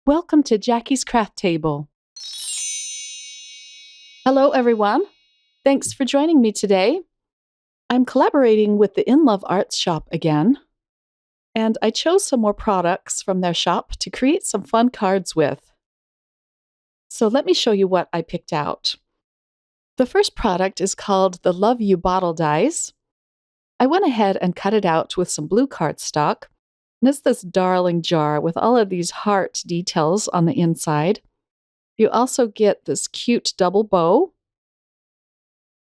Welcome to Jackie's Craft Table. Hello, everyone. Thanks for joining me today. I'm collaborating with the In Love Arts shop again, and I chose some more products from their shop to create some fun cards with. So let me show you what I picked out. The first product is called the Love You Bottle Dies. I went ahead and cut it out with some blue cardstock, and it's this darling jar with all of these heart details on the inside. You also get this cute double bow.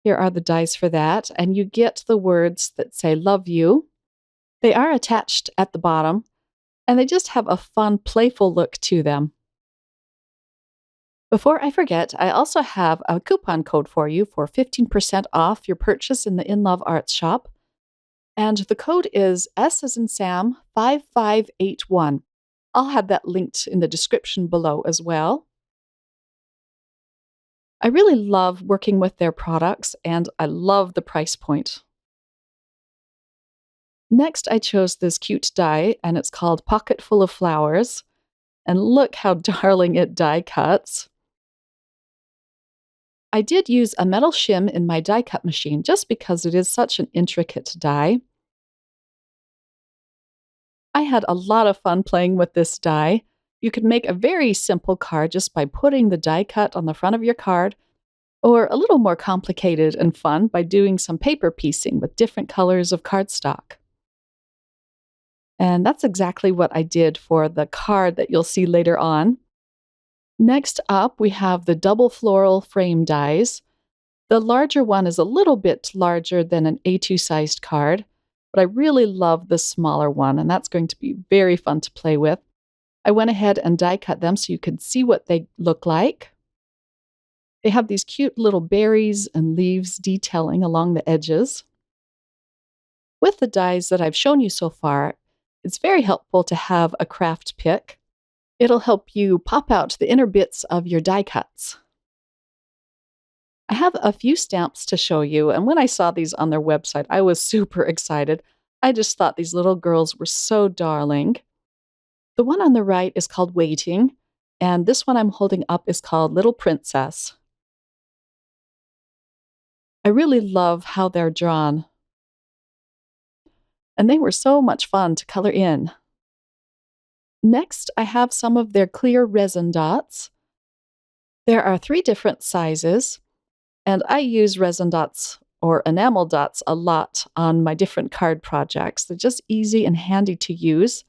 Here are the dies for that, and you get the words that say love you. They are attached at the bottom, and they just have a fun, playful look to them. Before I forget, I also have a coupon code for you for 15% off your purchase in the In Love Arts shop. And the code is S as in Sam 5581. I'll have that linked in the description below as well. I really love working with their products, and I love the price point. Next, I chose this cute die, and it's called Pocket Full of Flowers. And look how darling it die cuts. I did use a metal shim in my die cut machine just because it is such an intricate die. I had a lot of fun playing with this die. You could make a very simple card just by putting the die cut on the front of your card, or a little more complicated and fun by doing some paper piecing with different colors of cardstock. And that's exactly what I did for the card that you'll see later on. Next up, we have the double floral frame dies. The larger one is a little bit larger than an A2 sized card, but I really love the smaller one, and that's going to be very fun to play with. I went ahead and die cut them so you could see what they look like. They have these cute little berries and leaves detailing along the edges. With the dies that I've shown you so far, it's very helpful to have a craft pick. It'll help you pop out the inner bits of your die cuts. I have a few stamps to show you, and when I saw these on their website, I was super excited. I just thought these little girls were so darling. The one on the right is called Waiting, and this one I'm holding up is called Little Princess. I really love how they're drawn, and they were so much fun to color in. Next, I have some of their clear resin dots. There are 3 different sizes, and I use resin dots or enamel dots a lot on my different card projects. They're just easy and handy to use.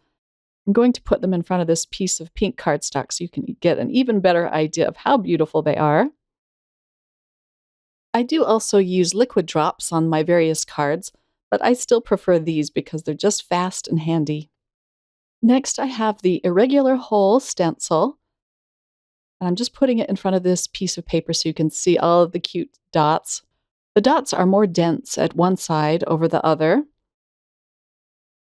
I'm going to put them in front of this piece of pink cardstock so you can get an even better idea of how beautiful they are. I do also use liquid drops on my various cards, but I still prefer these because they're just fast and handy. Next, I have the irregular hole stencil. And I'm just putting it in front of this piece of paper so you can see all of the cute dots. The dots are more dense at one side over the other.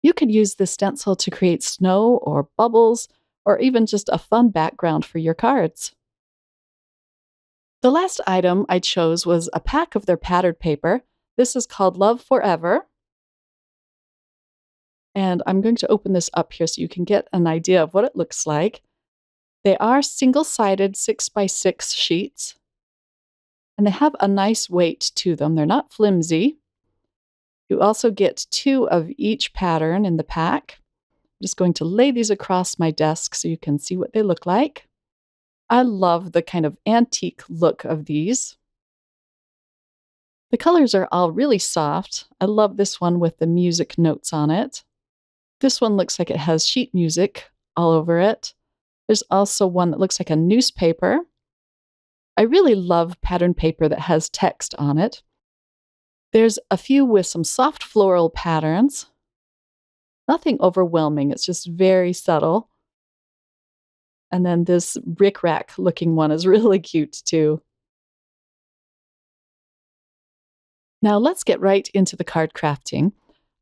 You could use this stencil to create snow or bubbles, or even just a fun background for your cards. The last item I chose was a pack of their patterned paper. This is called Love Forever. And I'm going to open this up here so you can get an idea of what it looks like. They are single-sided 6x6 sheets, and they have a nice weight to them. They're not flimsy. You also get 2 of each pattern in the pack. I'm just going to lay these across my desk so you can see what they look like. I love the kind of antique look of these. The colors are all really soft. I love this one with the music notes on it. This one looks like it has sheet music all over it. There's also one that looks like a newspaper. I really love pattern paper that has text on it. There's a few with some soft floral patterns. Nothing overwhelming, it's just very subtle. And then this rickrack looking one is really cute too. Now let's get right into the card crafting.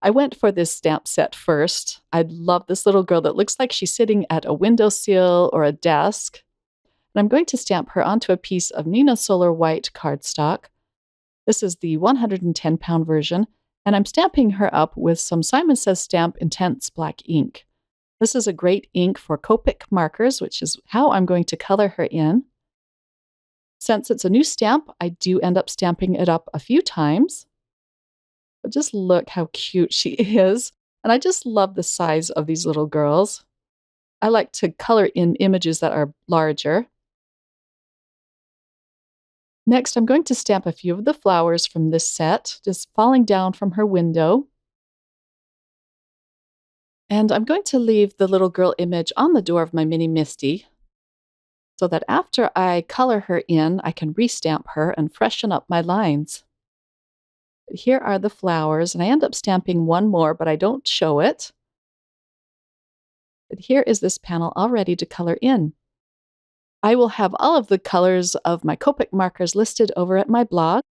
I went for this stamp set first. I love this little girl that looks like she's sitting at a windowsill or a desk. And I'm going to stamp her onto a piece of Nina Solar White cardstock. This is the 110-pound version, and I'm stamping her up with some Simon Says Stamp Intense black ink. This is a great ink for Copic markers, which is how I'm going to color her in. Since it's a new stamp, I do end up stamping it up a few times. But just look how cute she is. And I just love the size of these little girls. I like to color in images that are larger. Next, I'm going to stamp a few of the flowers from this set, just falling down from her window. And I'm going to leave the little girl image on the door of my mini Misty so that after I color her in, I can restamp her and freshen up my lines. But here are the flowers, and I end up stamping one more, but I don't show it. But here is this panel all ready to color in. I will have all of the colors of my Copic markers listed over at my blog.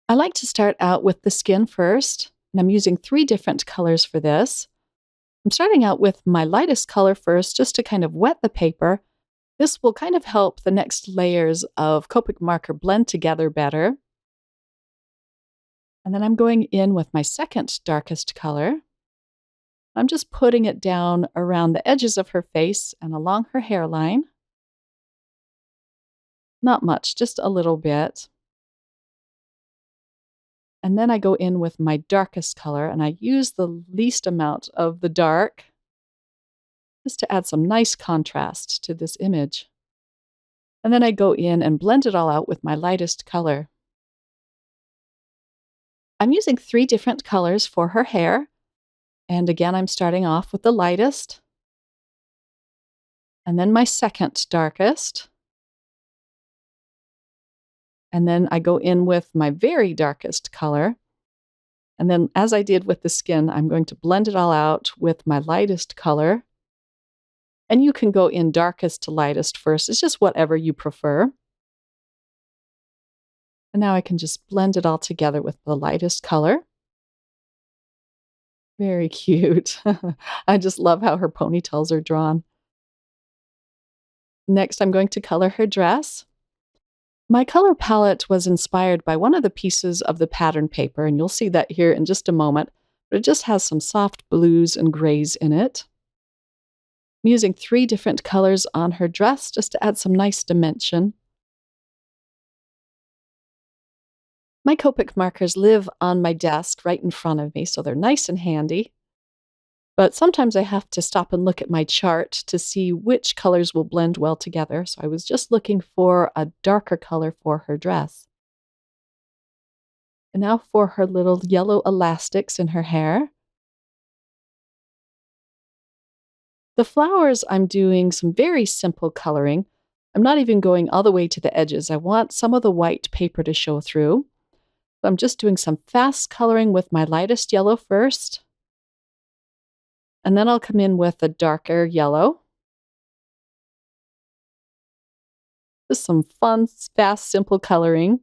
I like to start out with the skin first, and I'm using 3 different colors for this. I'm starting out with my lightest color first, just to kind of wet the paper. This will kind of help the next layers of Copic marker blend together better. And then I'm going in with my second darkest color. I'm just putting it down around the edges of her face and along her hairline. Not much, just a little bit. And then I go in with my darkest color, and I use the least amount of the dark just to add some nice contrast to this image. And then I go in and blend it all out with my lightest color. I'm using 3 different colors for her hair. And again, I'm starting off with the lightest, and then my second darkest. And then I go in with my very darkest color. And then, as I did with the skin, I'm going to blend it all out with my lightest color. And you can go in darkest to lightest first. It's just whatever you prefer. And now I can just blend it all together with the lightest color. Very cute. I just love how her ponytails are drawn. Next, I'm going to color her dress. My color palette was inspired by one of the pieces of the pattern paper, and you'll see that here in just a moment, but it just has some soft blues and grays in it. I'm using 3 different colors on her dress just to add some nice dimension. My Copic markers live on my desk right in front of me, so they're nice and handy. But sometimes I have to stop and look at my chart to see which colors will blend well together, so I was just looking for a darker color for her dress. And now for her little yellow elastics in her hair. The flowers, I'm doing some very simple coloring. I'm not even going all the way to the edges. I want some of the white paper to show through. So I'm just doing some fast coloring with my lightest yellow first. And then I'll come in with a darker yellow. Just some fun, fast, simple coloring.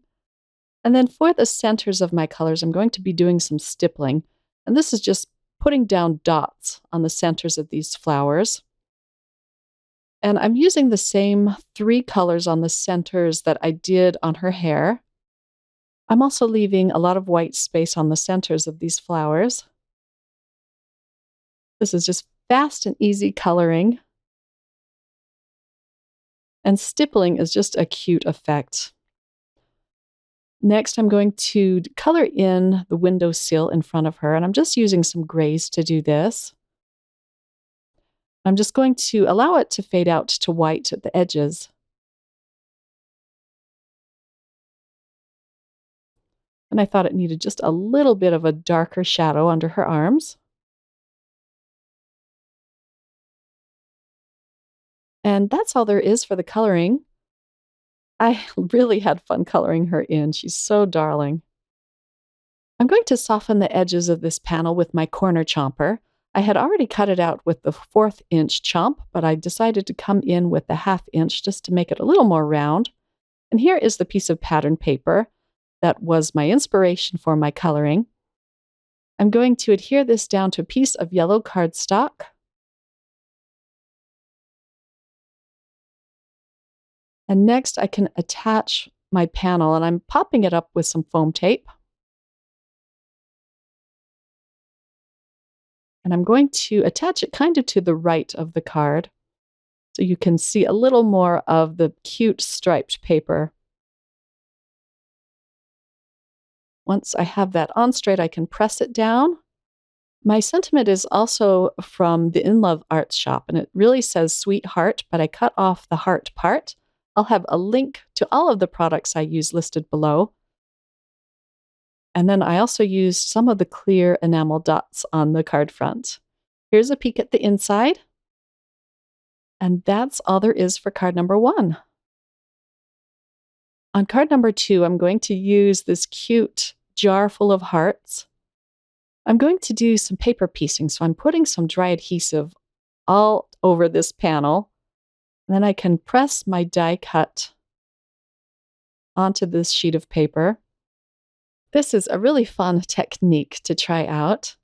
And then for the centers of my colors, I'm going to be doing some stippling. And this is just putting down dots on the centers of these flowers. And I'm using the same 3 colors on the centers that I did on her hair. I'm also leaving a lot of white space on the centers of these flowers. This is just fast and easy coloring. And stippling is just a cute effect. Next, I'm going to color in the windowsill in front of her, and I'm just using some grays to do this. I'm just going to allow it to fade out to white at the edges. And I thought it needed just a little bit of a darker shadow under her arms. And that's all there is for the coloring. I really had fun coloring her in. She's so darling. I'm going to soften the edges of this panel with my corner chomper. I had already cut it out with the 1/4 inch chomp, but I decided to come in with the 1/2 inch just to make it a little more round. And here is the piece of pattern paper that was my inspiration for my coloring. I'm going to adhere this down to a piece of yellow cardstock. And next I can attach my panel, and I'm popping it up with some foam tape. And I'm going to attach it kind of to the right of the card so you can see a little more of the cute striped paper. Once I have that on straight, I can press it down. My sentiment is also from the In Love Arts shop, and it really says Sweetheart, but I cut off the heart part. I'll have a link to all of the products I use listed below. And then I also used some of the clear enamel dots on the card front. Here's a peek at the inside. And that's all there is for card number 1. On card number 2, I'm going to use this cute jar full of hearts. I'm going to do some paper piecing, so I'm putting some dry adhesive all over this panel. And then I can press my die cut onto this sheet of paper. This is a really fun technique to try out.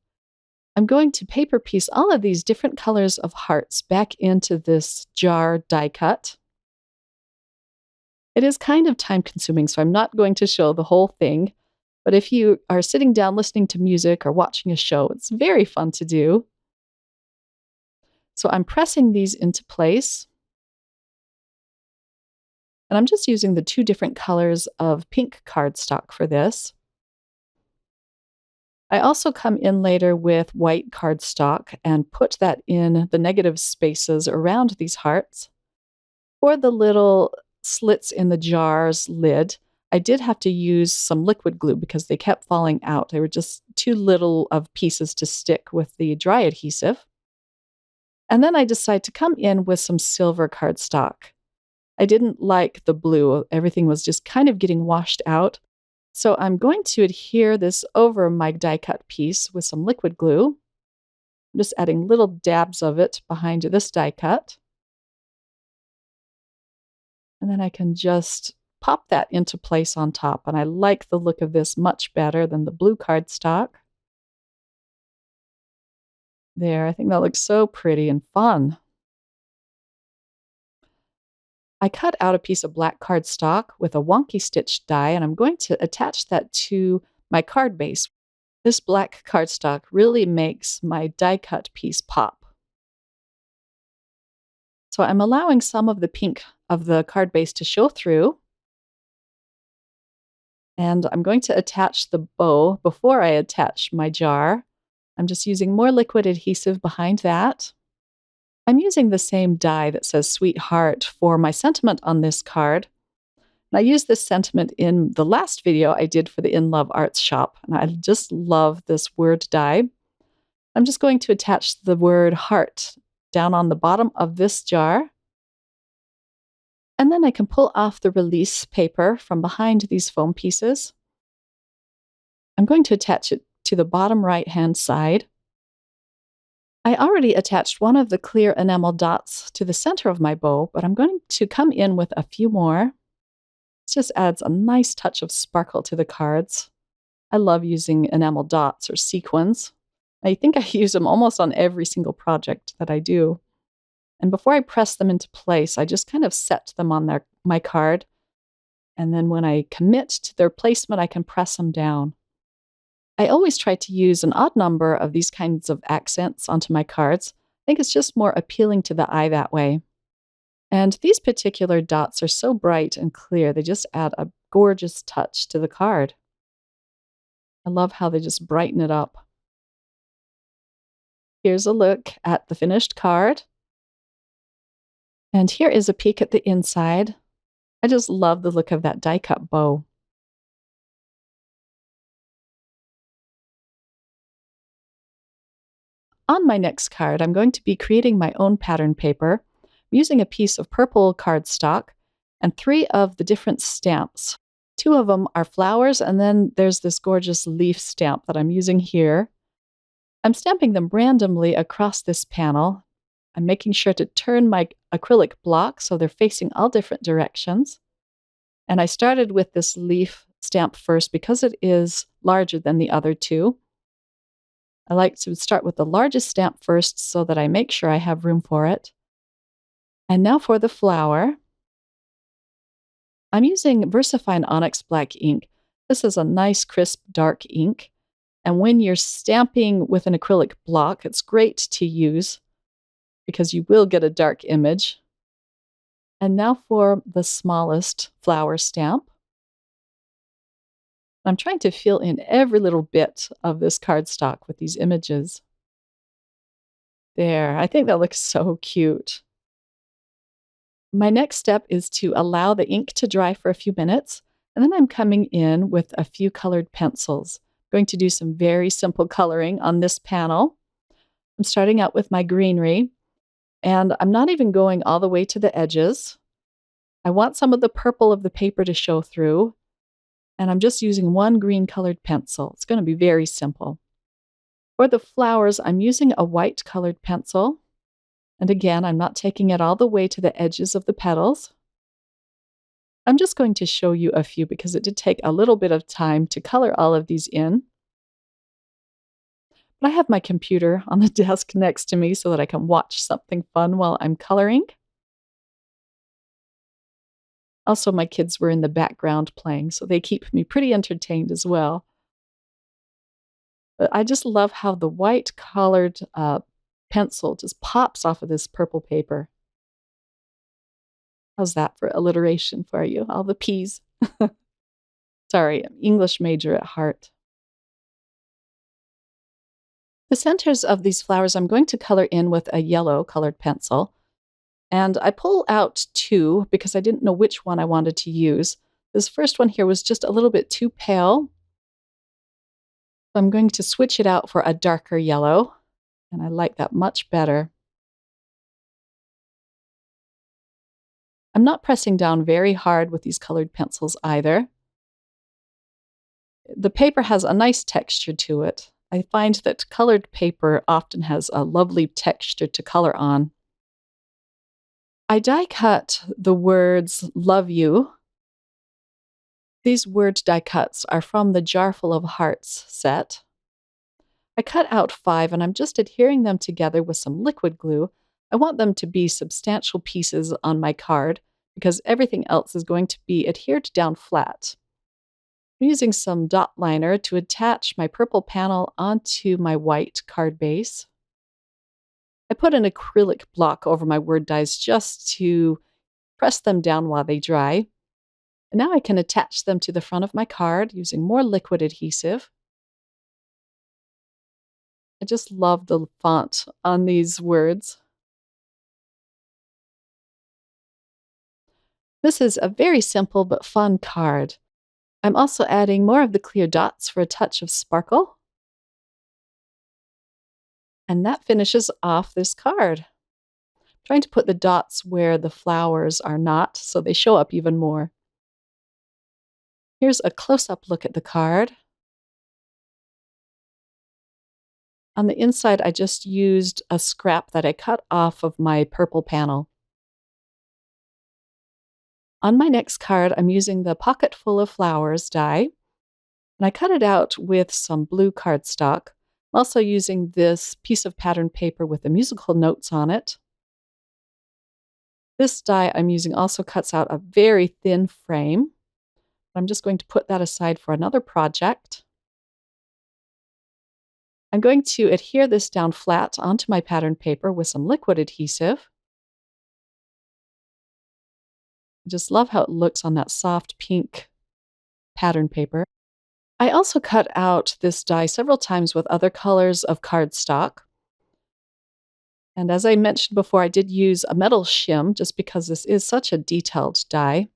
I'm going to paper piece all of these different colors of hearts back into this jar die cut. It is kind of time consuming, so I'm not going to show the whole thing. But if you are sitting down listening to music or watching a show, it's very fun to do. So I'm pressing these into place. And I'm just using the 2 different colors of pink cardstock for this. I also come in later with white cardstock and put that in the negative spaces around these hearts. For the little slits in the jar's lid, I did have to use some liquid glue because they kept falling out. They were just too little of pieces to stick with the dry adhesive. And then I decided to come in with some silver cardstock. I didn't like the blue. Everything was just kind of getting washed out. So I'm going to adhere this over my die cut piece with some liquid glue. I'm just adding little dabs of it behind this die cut. And then I can just pop that into place on top. And I like the look of this much better than the blue cardstock. There, I think that looks so pretty and fun. I cut out a piece of black cardstock with a wonky stitch die, and I'm going to attach that to my card base. This black cardstock really makes my die cut piece pop. So I'm allowing some of the pink of the card base to show through. And I'm going to attach the bow before I attach my jar. I'm just using more liquid adhesive behind that. I'm using the same die that says Sweetheart for my sentiment on this card. And I used this sentiment in the last video I did for the In Love Arts shop. And I just love this word die. I'm just going to attach the word heart down on the bottom of this jar. And then I can pull off the release paper from behind these foam pieces. I'm going to attach it to the bottom right-hand side. I already attached one of the clear enamel dots to the center of my bow, but I'm going to come in with a few more. It just adds a nice touch of sparkle to the cards. I love using enamel dots or sequins. I think I use them almost on every single project that I do. And before I press them into place, I just kind of set them on my card. And then when I commit to their placement, I can press them down. I always try to use an odd number of these kinds of accents onto my cards. I think it's just more appealing to the eye that way. And these particular dots are so bright and clear, they just add a gorgeous touch to the card. I love how they just brighten it up. Here's a look at the finished card. And here is a peek at the inside. I just love the look of that die cut bow. On my next card, I'm going to be creating my own pattern paper. I'm using a piece of purple cardstock and 3 of the different stamps. 2 of them are flowers, and then there's this gorgeous leaf stamp that I'm using here. I'm stamping them randomly across this panel. I'm making sure to turn my acrylic block so they're facing all different directions. And I started with this leaf stamp first because it is larger than the other 2. I like to start with the largest stamp first so that I make sure I have room for it. And now for the flower. I'm using VersaFine Onyx Black ink. This is a nice, crisp, dark ink. And when you're stamping with an acrylic block, it's great to use because you will get a dark image. And now for the smallest flower stamp. I'm trying to fill in every little bit of this cardstock with these images. There, I think that looks so cute. My next step is to allow the ink to dry for a few minutes, and then I'm coming in with a few colored pencils. I'm going to do some very simple coloring on this panel. I'm starting out with my greenery, and I'm not even going all the way to the edges. I want some of the purple of the paper to show through, and I'm just using one green colored pencil. It's going to be very simple. For the flowers, I'm using a white colored pencil. And again, I'm not taking it all the way to the edges of the petals. I'm just going to show you a few because it did take a little bit of time to color all of these in. But I have my computer on the desk next to me so that I can watch something fun while I'm coloring. Also, my kids were in the background playing, so they keep me pretty entertained as well. But I just love how the white colored pencil just pops off of this purple paper. How's that for alliteration for you? All the P's. Sorry, I'm English major at heart. The centers of these flowers I'm going to color in with a yellow colored pencil. And I pull out two because I didn't know which one I wanted to use. This first one here was just a little bit too pale. So I'm going to switch it out for a darker yellow. And I like that much better. I'm not pressing down very hard with these colored pencils either. The paper has a nice texture to it. I find that colored paper often has a lovely texture to color on. I die cut the words "love you." These word die cuts are from the Jar Full of Hearts set. I cut out 5 and I'm just adhering them together with some liquid glue. I want them to be substantial pieces on my card because everything else is going to be adhered down flat. I'm using some dot liner to attach my purple panel onto my white card base. I put an acrylic block over my word dies just to press them down while they dry. And now I can attach them to the front of my card using more liquid adhesive. I just love the font on these words. This is a very simple but fun card. I'm also adding more of the clear dots for a touch of sparkle. And that finishes off this card. I'm trying to put the dots where the flowers are not so they show up even more. Here's a close-up look at the card. On the inside, I just used a scrap that I cut off of my purple panel. On my next card, I'm using the Pocket Full of Flowers die, and I cut it out with some blue cardstock. I'm also using this piece of pattern paper with the musical notes on it. This die I'm using also cuts out a very thin frame. I'm just going to put that aside for another project. I'm going to adhere this down flat onto my pattern paper with some liquid adhesive. I just love how it looks on that soft pink pattern paper. I also cut out this die several times with other colors of cardstock. And as I mentioned before, I did use a metal shim just because this is such a detailed die.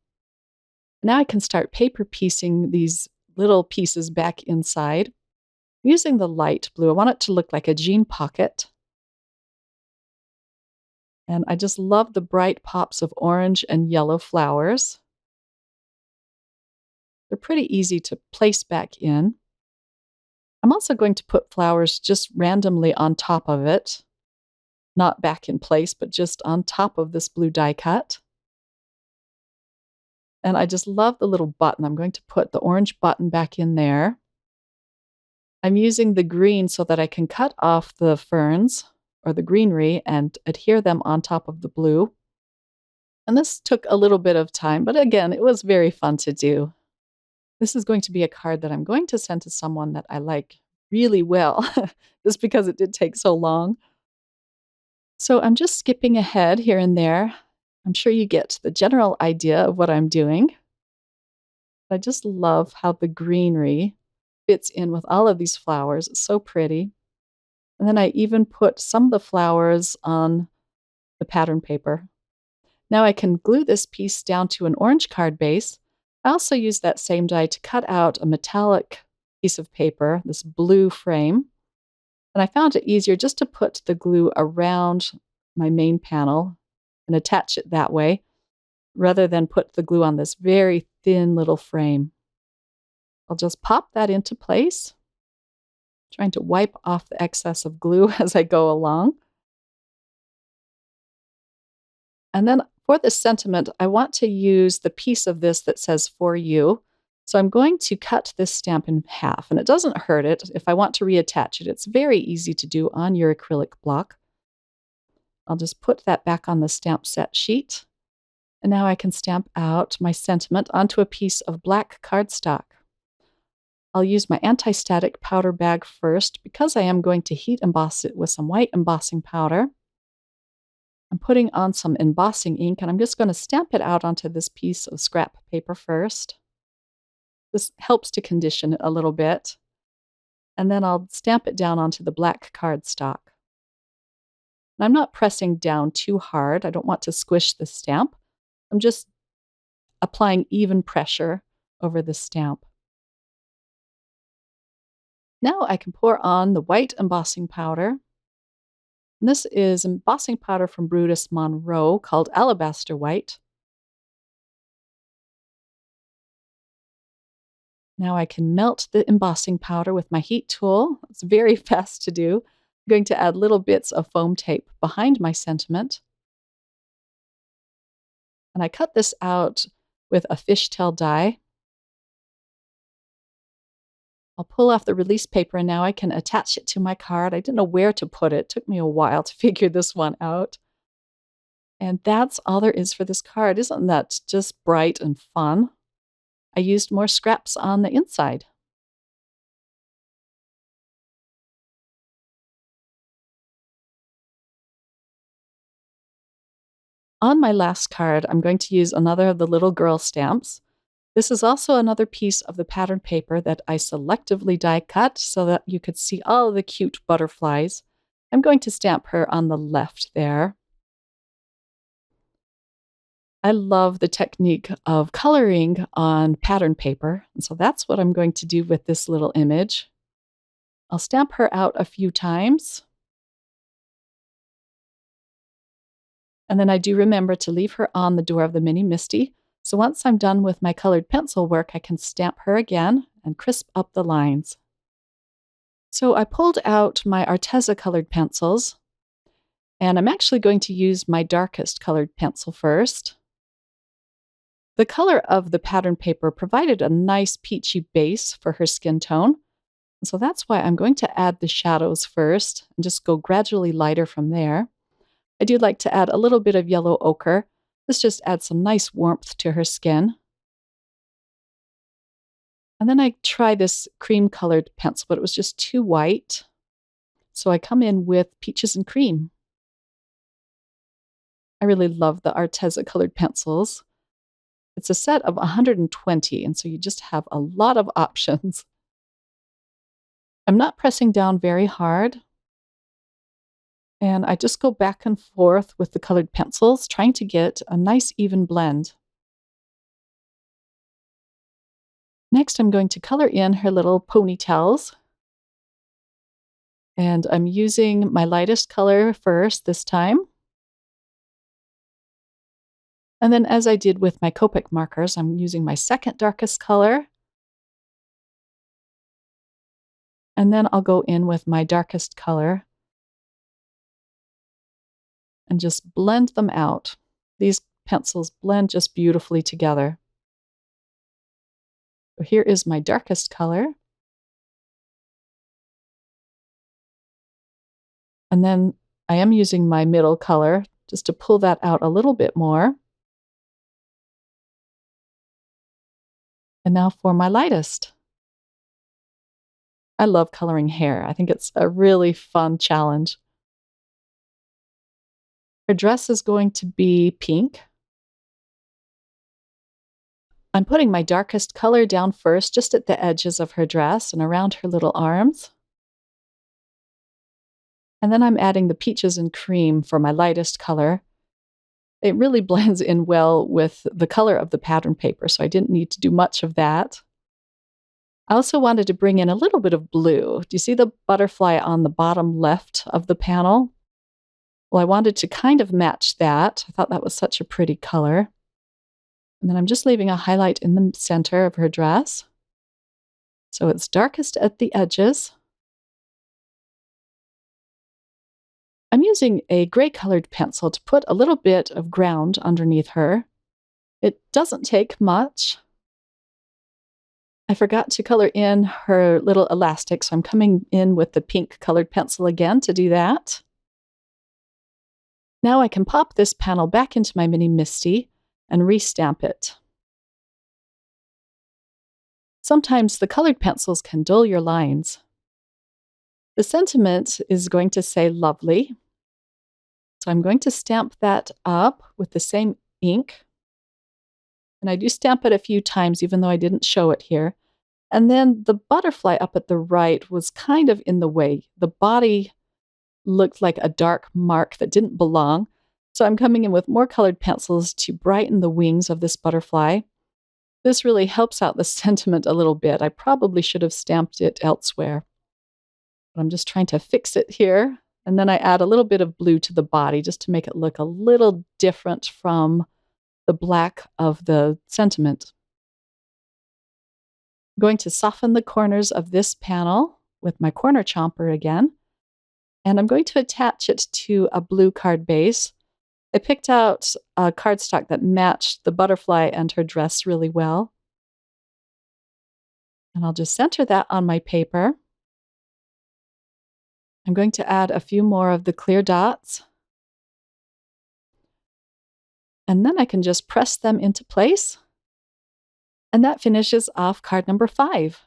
Now I can start paper piecing these little pieces back inside. Using the light blue, I want it to look like a jean pocket. And I just love the bright pops of orange and yellow flowers. They're pretty easy to place back in. I'm also going to put flowers just randomly on top of it. Not back in place, but just on top of this blue die cut. And I just love the little button. I'm going to put the orange button back in there. I'm using the green so that I can cut off the ferns or the greenery and adhere them on top of the blue. And this took a little bit of time, but again, it was very fun to do. This is going to be a card that I'm going to send to someone that I like really well, just because it did take so long. So I'm just skipping ahead here and there. I'm sure you get the general idea of what I'm doing. I just love how the greenery fits in with all of these flowers. It's so pretty. And then I even put some of the flowers on the pattern paper. Now I can glue this piece down to an orange card base. I also use that same die to cut out a metallic piece of paper, this blue frame. And I found it easier just to put the glue around my main panel and attach it that way, rather than put the glue on this very thin little frame. I'll just pop that into place, trying to wipe off the excess of glue as I go along. And then for this sentiment, I want to use the piece of this that says "For You." So I'm going to cut this stamp in half, and it doesn't hurt it if I want to reattach it. It's very easy to do on your acrylic block. I'll just put that back on the stamp set sheet. And now I can stamp out my sentiment onto a piece of black cardstock. I'll use my anti-static powder bag first because I am going to heat emboss it with some white embossing powder. I'm putting on some embossing ink, and I'm just going to stamp it out onto this piece of scrap paper first. This helps to condition it a little bit. And then I'll stamp it down onto the black cardstock. And I'm not pressing down too hard. I don't want to squish the stamp. I'm just applying even pressure over the stamp. Now I can pour on the white embossing powder. And this is embossing powder from Brutus Monroe called Alabaster White. Now I can melt the embossing powder with my heat tool. It's very fast to do. I'm going to add little bits of foam tape behind my sentiment. And I cut this out with a fishtail die. I'll pull off the release paper, and now I can attach it to my card. I didn't know where to put it. It took me a while to figure this one out. And that's all there is for this card. Isn't that just bright and fun? I used more scraps on the inside. On my last card, I'm going to use another of the little girl stamps. This is also another piece of the pattern paper that I selectively die cut so that you could see all the cute butterflies. I'm going to stamp her on the left there. I love the technique of coloring on pattern paper, and so that's what I'm going to do with this little image. I'll stamp her out a few times. And then I do remember to leave her on the door of the Mini Misty. So once I'm done with my colored pencil work, I can stamp her again and crisp up the lines. So I pulled out my Arteza colored pencils, and I'm actually going to use my darkest colored pencil first. The color of the pattern paper provided a nice peachy base for her skin tone. So that's why I'm going to add the shadows first and just go gradually lighter from there. I do like to add a little bit of yellow ochre. This just adds some nice warmth to her skin. And then I try this cream-colored pencil, but it was just too white. So I come in with peaches and cream. I really love the Arteza colored pencils. It's a set of 120, and so you just have a lot of options. I'm not pressing down very hard. And I just go back and forth with the colored pencils, trying to get a nice even blend. Next, I'm going to color in her little ponytails. And I'm using my lightest color first this time. And then as I did with my Copic markers, I'm using my second darkest color. And then I'll go in with my darkest color and just blend them out. These pencils blend just beautifully together. So here is my darkest color. And then I am using my middle color just to pull that out a little bit more. And now for my lightest. I love coloring hair. I think it's a really fun challenge. Her dress is going to be pink. I'm putting my darkest color down first, just at the edges of her dress and around her little arms. And then I'm adding the peaches and cream for my lightest color. It really blends in well with the color of the pattern paper, so I didn't need to do much of that. I also wanted to bring in a little bit of blue. Do you see the butterfly on the bottom left of the panel? Well, I wanted to kind of match that. I thought that was such a pretty color. And then I'm just leaving a highlight in the center of her dress, so it's darkest at the edges. I'm using a gray colored pencil to put a little bit of ground underneath her. It doesn't take much. I forgot to color in her little elastic, so I'm coming in with the pink colored pencil again to do that. Now I can pop this panel back into my mini MISTI and restamp it. Sometimes the colored pencils can dull your lines. The sentiment is going to say lovely. So I'm going to stamp that up with the same ink. And I do stamp it a few times, even though I didn't show it here. And then the butterfly up at the right was kind of in the way. The body looked like a dark mark that didn't belong. So I'm coming in with more colored pencils to brighten the wings of this butterfly. This really helps out the sentiment a little bit. I probably should have stamped it elsewhere. But I'm just trying to fix it here. And then I add a little bit of blue to the body just to make it look a little different from the black of the sentiment. I'm going to soften the corners of this panel with my corner chomper again. And I'm going to attach it to a blue card base. I picked out a cardstock that matched the butterfly and her dress really well. And I'll just center that on my paper. I'm going to add a few more of the clear dots. And then I can just press them into place. And that finishes off card number 5.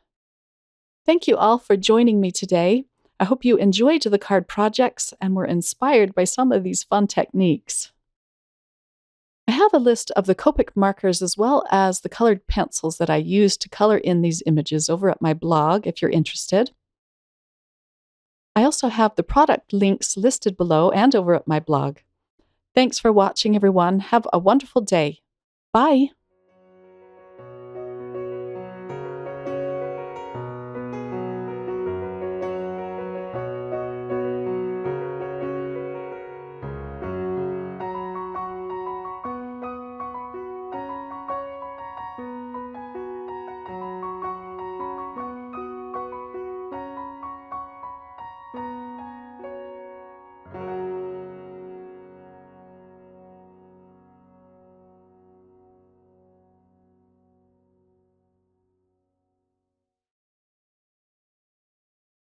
Thank you all for joining me today. I hope you enjoyed the card projects and were inspired by some of these fun techniques. I have a list of the Copic markers as well as the colored pencils that I used to color in these images over at my blog if you're interested. I also have the product links listed below and over at my blog. Thanks for watching, everyone. Have a wonderful day. Bye.